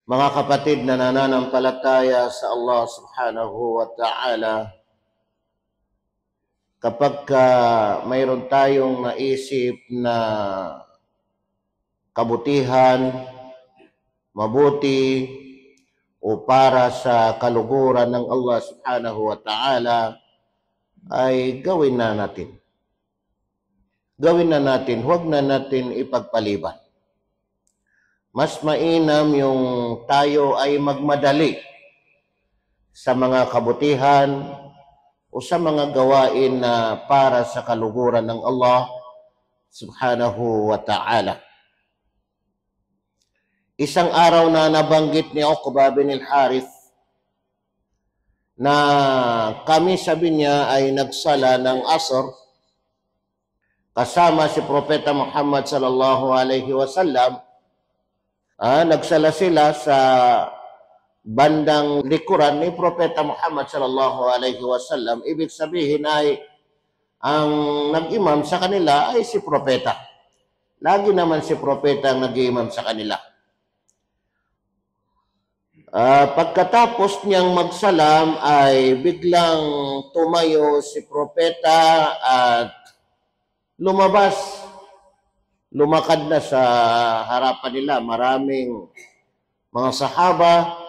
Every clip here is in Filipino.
Mga kapatid na nananampalataya sa Allah subhanahu wa ta'ala, kapag mayroon tayong naisip na kabutihan, mabuti, o para sa kaluguran ng Allah subhanahu wa ta'ala, ay gawin na natin. Gawin na natin, huwag na natin ipagpaliban. Mas mainam yung tayo ay magmadali sa mga kabutihan o sa mga gawain na para sa kaluguran ng Allah subhanahu wa ta'ala. Isang araw na nabanggit ni Uqba bin al-Harith na kami, sabi niya, ay nagsala ng asr kasama si Propeta Muhammad sallallahu alaihi wasallam. Nagsala sila sa bandang likuran ni Propeta Muhammad sallallahu alaihi wasallam. Ibig sabihin ay ang nag-imam sa kanila ay si Propeta. Lagi naman si Propeta ang nag-imam sa kanila. Pagkatapos niyang magsalam ay biglang tumayo si Propeta at lumakad na sa harapan nila. Maraming mga sahaba.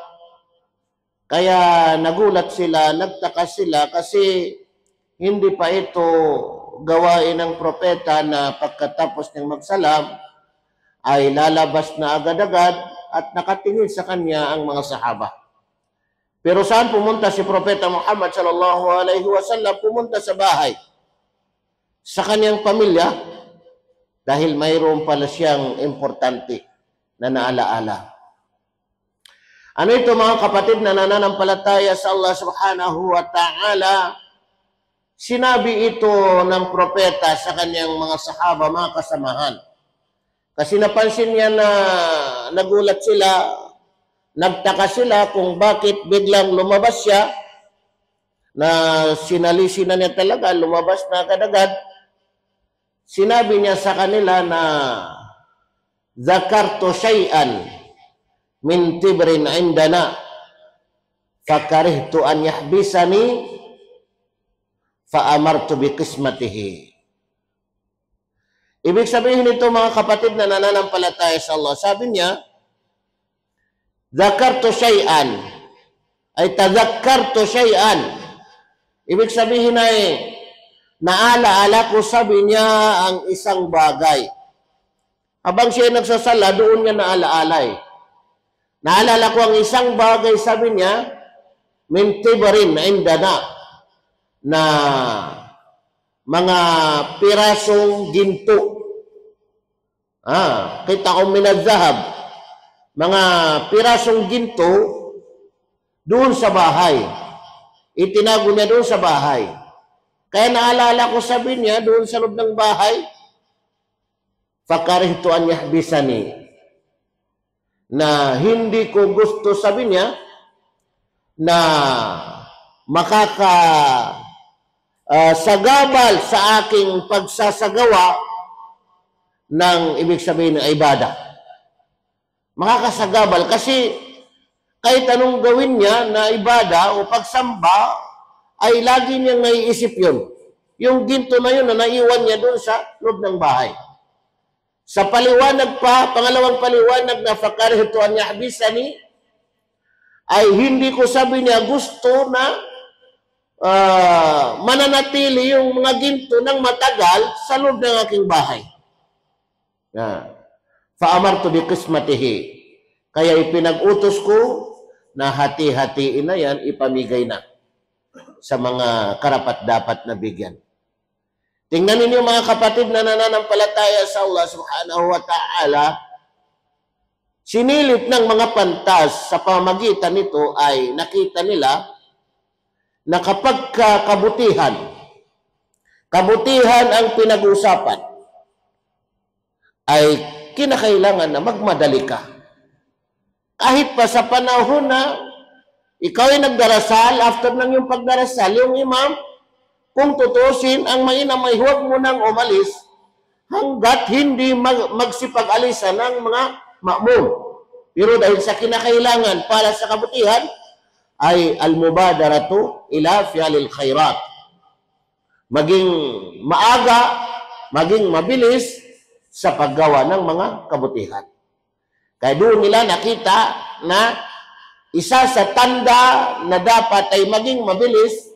Kaya nagulat sila, nagtaka sila kasi hindi pa ito gawain ng propeta na pagkatapos niyang magsalam ay lalabas na agad-agad at nakatingin sa kanya ang mga sahaba. Pero saan pumunta si Propeta Muhammad sallallahu alaihi wasallam? Pumunta sa bahay, sa kanyang pamilya, dahil mayroon pala siyang importante na naalaala. Ano ito, mga kapatid na nananampalataya sa Allah subhanahu wa ta'ala? Sinabi ito ng propeta sa kanyang mga sahaba, mga kasamahan. Kasi napansin niya na nagulat sila, nagtaka sila kung bakit biglang lumabas siya, na sinalisi na niya talaga, lumabas na agad-agad. Sinabi niya sa kanila na zakartu shay'an min tibrin indana fakarihtu an yahbisani fa amartu bi qismatihi. Ibig sabihin nito, mga kapatid na nananampalataya sa Allah, sabi niya, zakartu shay'an ay tadhakkartu shay'an. Ibig sabihin ay naalaala ko, sabi niya, ang isang bagay. Habang siya nagsasala, doon niya naalaala. Naalala ko ang isang bagay, sabi niya, min tibarin na indana, na mga pirasong ginto. Kita ko minadzahab, mga pirasong ginto doon sa bahay. Itinago niya doon sa bahay. Kaya naalala ko, sabi niya, doon sa loob ng bahay, fakarihtu an yahbisani, na hindi ko gusto, sabi niya, na sagabal sa aking pagsasagawa ng ibig sabihin ng ibada. Makakasagabal kasi kahit anong gawin niya na ibada o pagsamba, ay lagi niyang naiisip yun. Yung ginto na yun na naiwan niya doon sa loob ng bahay. Sa paliwanag pa, pangalawang paliwanag na fakarihtu an yahbisani, ay hindi ko, sabi niya, gusto na mananatili yung mga ginto ng matagal sa loob ng aking bahay. Faamartu bi qismatihi, kaya ipinag-utos ko na hati-hatiin na yan, ipamigay na sa mga karapat-dapat na bigyan. Tingnan ninyo, mga kapatid na nananampalataya sa Allah subhanahu wa ta'ala, sinilit ng mga pantas sa pamagitan nito ay nakita nila na kapag kabutihan ang pinag-uusapan, ay kinakailangan na magmadali ka. Kahit pa sa panahon na ikaw ay nagdarasal, after ng yung pagdarasal, yung imam, kung tutusin, ang mainam ay huwag mo nang umalis hanggat hindi magsipag-alisan ng mga ma'mum. Pero dahil sa kinakailangan para sa kabutihan, ay al-mubadaratu ila fi'alil khairat. Maging maaga, maging mabilis sa paggawa ng mga kabutihan. Kaya doon nila nakita na isa sa tanda na dapat ay maging mabilis,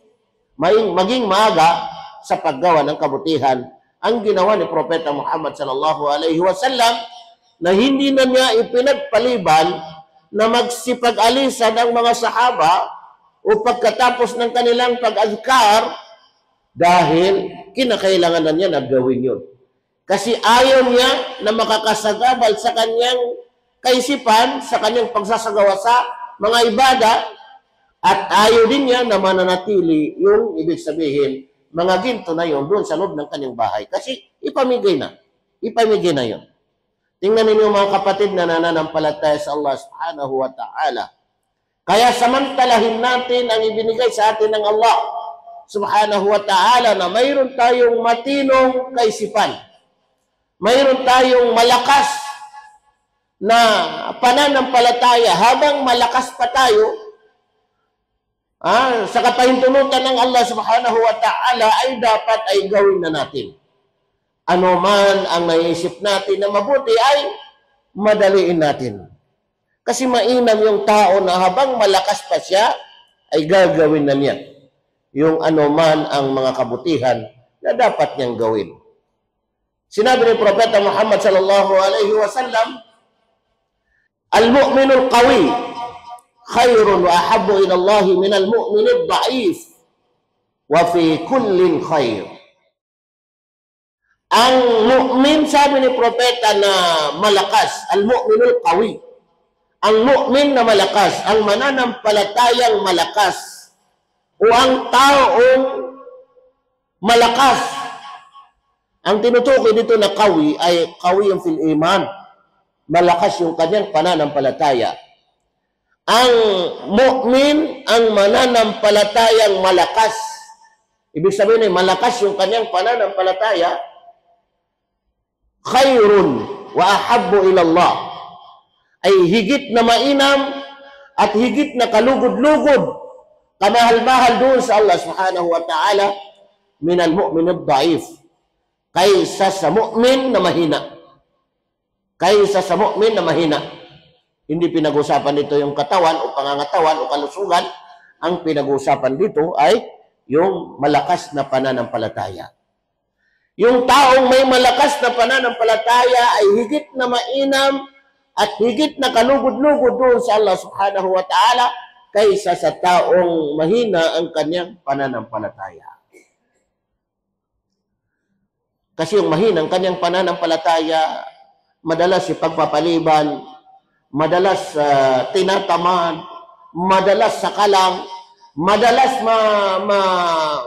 maging maaga sa paggawa ng kabutihan ang ginawa ni Propeta Muhammad sallallahu alaihi wasallam, na hindi na niya ipinagpaliban na magsipag-alisan ang mga sahaba o pagkatapos ng kanilang pag-azkar dahil kinakailangan na niya na gawin yun. Kasi ayaw niya na makakasagabal sa kanyang kaisipan, sa kanyang pagsasagawa sa mga ibada, at ayaw din niya na mananatili yung ibig sabihin, mga ginto na yun doon sa loob ng kanyang bahay. Kasi ipamigay na. Ipamigay na yun. Tingnan ninyo mga kapatid na nananampalataya sa Allah subhanahu wa ta'ala. Kaya samantalahin natin ang ibinigay sa atin ng Allah subhanahu wa ta'ala na mayroon tayong matinong kaisipan. Mayroon tayong malakas na pananampalataya. Habang malakas pa tayo, sa kapahintunutan ng Allah subhanahu wa ta'ala ay dapat ay gawin na natin. Ano man ang naisip natin na mabuti ay madaliin natin. Kasi mainam yung tao na habang malakas pa siya ay gagawin na niya yung ano man ang mga kabutihan na dapat niyang gawin. Sinabi ni Propeta Muhammad sallallahu alaihi wasallam, al-mu'minul qawi khairun wa ahabbu ila Allah min al-mu'minid da'if wa fi kullin khair. Ang mu'min, sabi ni Propeta, na malakas, al-mu'minul qawi. Ang mu'min na malakas, ang mananampalatayang malakas, o ang taong malakas. Ang tinutukoy dito na qawi ay qawiyun fil iman. Malakas yung kanyang pananampalataya. Ang mu'min, ang mananampalatayang malakas. Ibig sabihin ay malakas yung kanyang pananampalataya, khairun wa ahabbu ila Allah, ay higit na mainam at higit na kalugod-lugod, kamahal-mahal doon sa Allah subhanahu wa ta'ala, min al-mu'min ad-da'if, kaysa sa mu'min na mahina. Kaysa sa mu'min na mahina. Hindi pinag-usapan dito yung katawan o pangangatawan o kalusugan. Ang pinag-usapan dito ay yung malakas na pananampalataya. Yung taong may malakas na pananampalataya ay higit na mainam at higit na kalugod-lugod doon sa Allah subhanahu wa ta'ala kaysa sa taong mahina ang kanyang pananampalataya. Kasi yung mahina ang kanyang pananampalataya, madalas ipagpapaliban, madalas tinatamad, madalas sakalang, madalas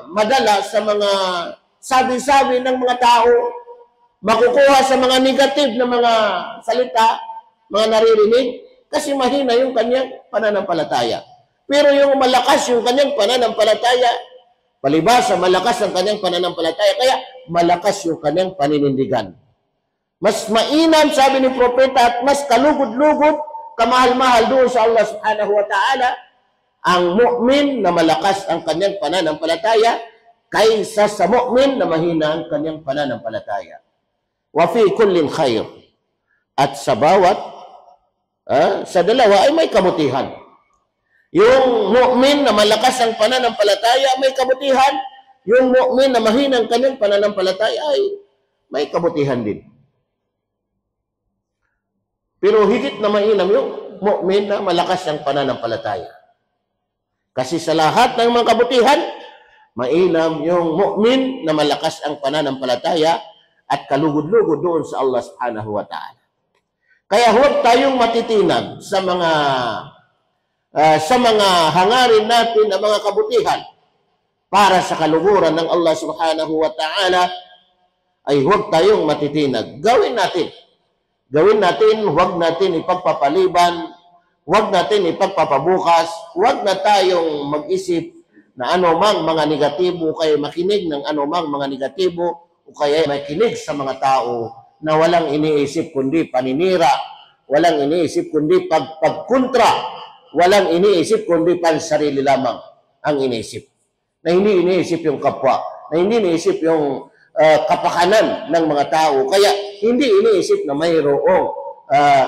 madalas sa mga sabi-sabi ng mga tao, makukuha sa mga negative na mga salita, mga naririnig, kasi mahina yung kanyang pananampalataya. Pero yung malakas yung kanyang pananampalataya, palibhasa malakas ang kanyang pananampalataya, kaya malakas yung kanyang paninindigan. Mas mainam, sabi ni Propeta, at mas kalugod-lugod, kamahal-mahal doon sa Allah subhanahu wa ta'ala, ang mu'min na malakas ang kanyang pananampalataya, kaysa sa mu'min na mahina ang kanyang pananampalataya. Wa fi kullin khair. At sa bawat, sa dalawa ay may kabutihan. Yung mu'min na malakas ang pananampalataya, may kabutihan. Yung mu'min na mahina ang kanyang pananampalataya ay may kabutihan din. Pero higit na mainam yung mu'min na malakas ang pananampalataya. Kasi sa lahat ng mga kabutihan, mainam yung mu'min na malakas ang pananampalataya at kalugod-lugod doon sa Allah subhanahu wa ta'ala. Kaya huwag tayong matitinag sa mga hangarin natin na mga kabutihan para sa kaluguran ng Allah subhanahu wa ta'ala, ay huwag tayong matitinag. Gawin natin. Gawin natin, huwag natin ipagpapaliban, huwag natin ipagpapabukas, huwag na tayong mag-isip na anumang mga negatibo, kaya makinig ng anumang mga negatibo, o kaya makinig sa mga tao na walang iniisip kundi paninira walang iniisip kundi pagkontra. Walang iniisip kundi pansarili lamang ang iniisip. Na hindi iniisip yung kapwa, na hindi iniisip yung kapakanan ng mga tao. Kaya hindi iniisip na mayroong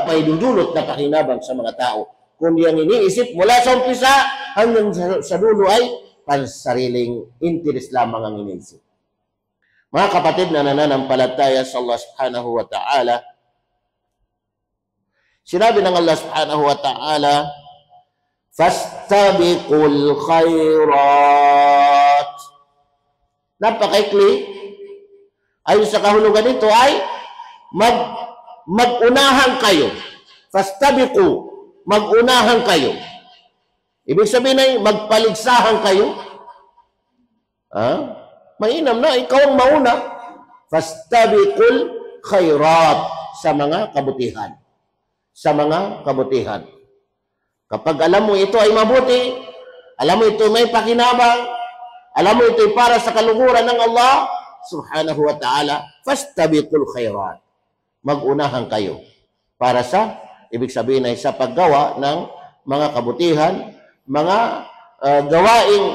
may dudulot na pakinabang sa mga tao. Kundi ang iniisip mula sa umpisa hanggang sa dulo ay pansariling interes lamang ang iniisip. Mga kapatid na nananampalataya sa Allah subhanahu wa ta'ala, sinabi ng Allah subhanahu wa ta'ala, fastabiqul khairat. Napakaikli. Ayon sa kahulugan nito ay mag-unahan kayo. Fastabiqu, mag-unahan kayo. Ibig sabihin ay magpaligsahan kayo. Mainam na, ikaw ang mauna. Fastabiqul khairat, sa mga kabutihan. Sa mga kabutihan. Kapag alam mo ito ay mabuti, alam mo ito may pakinabang, alam mo ito ay para sa kaluguran ng Allah subhanahu wa ta'ala, fastabiqul khairat. Mag-unahan kayo para sa, ibig sabihin ay sa paggawa ng mga kabutihan, mga gawaing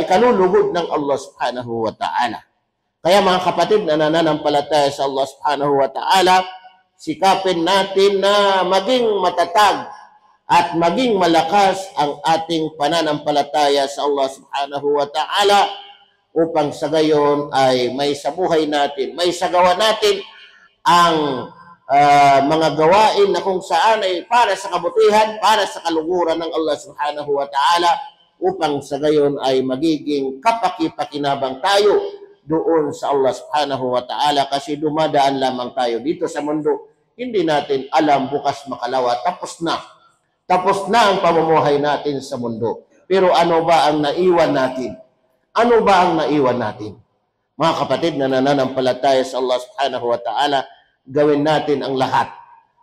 ikalulugod ng Allah subhanahu wa ta'ala. Kaya mga kapatid na nananampalataya sa Allah subhanahu wa ta'ala, sikapin natin na maging matatag at maging malakas ang ating pananampalataya sa Allah subhanahu wa ta'ala upang sa gayon ay may sa buhay natin, may sagawa natin ang mga gawain na kung saan ay para sa kabutihan, para sa kaluguran ng Allah subhanahu wa ta'ala upang sa gayon ay magiging kapaki-pakinabang tayo doon sa Allah subhanahu wa ta'ala kasi dumadaan lamang tayo dito sa mundo. Hindi natin alam bukas makalawa, tapos na. Tapos na ang pamumuhay natin sa mundo. Pero ano ba ang naiwan natin? Ano ba ang naiwan natin? Mga kapatid na nananampalataya sa Allah subhanahu wa ta'ala, gawin natin ang lahat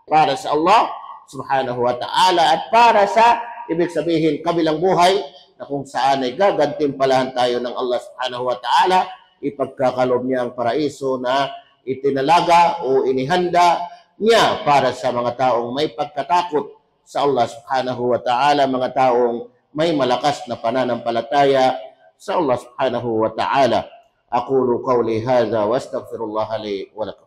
para sa Allah subhanahu wa ta'ala at para sa, ibig sabihin, kabilang buhay na kung saan ay gagantimpalahan tayo ng Allah subhanahu wa ta'ala, ipagkakalob niya ang paraiso na itinalaga o inihanda niya para sa mga taong may pagkatakot sa Allah subhanahu wa ta'ala, mga taong may malakas na pananampalataya sa Allah subhanahu wa ta'ala. Aqulu qawli hadha wa astaghfirullah li wa lakum.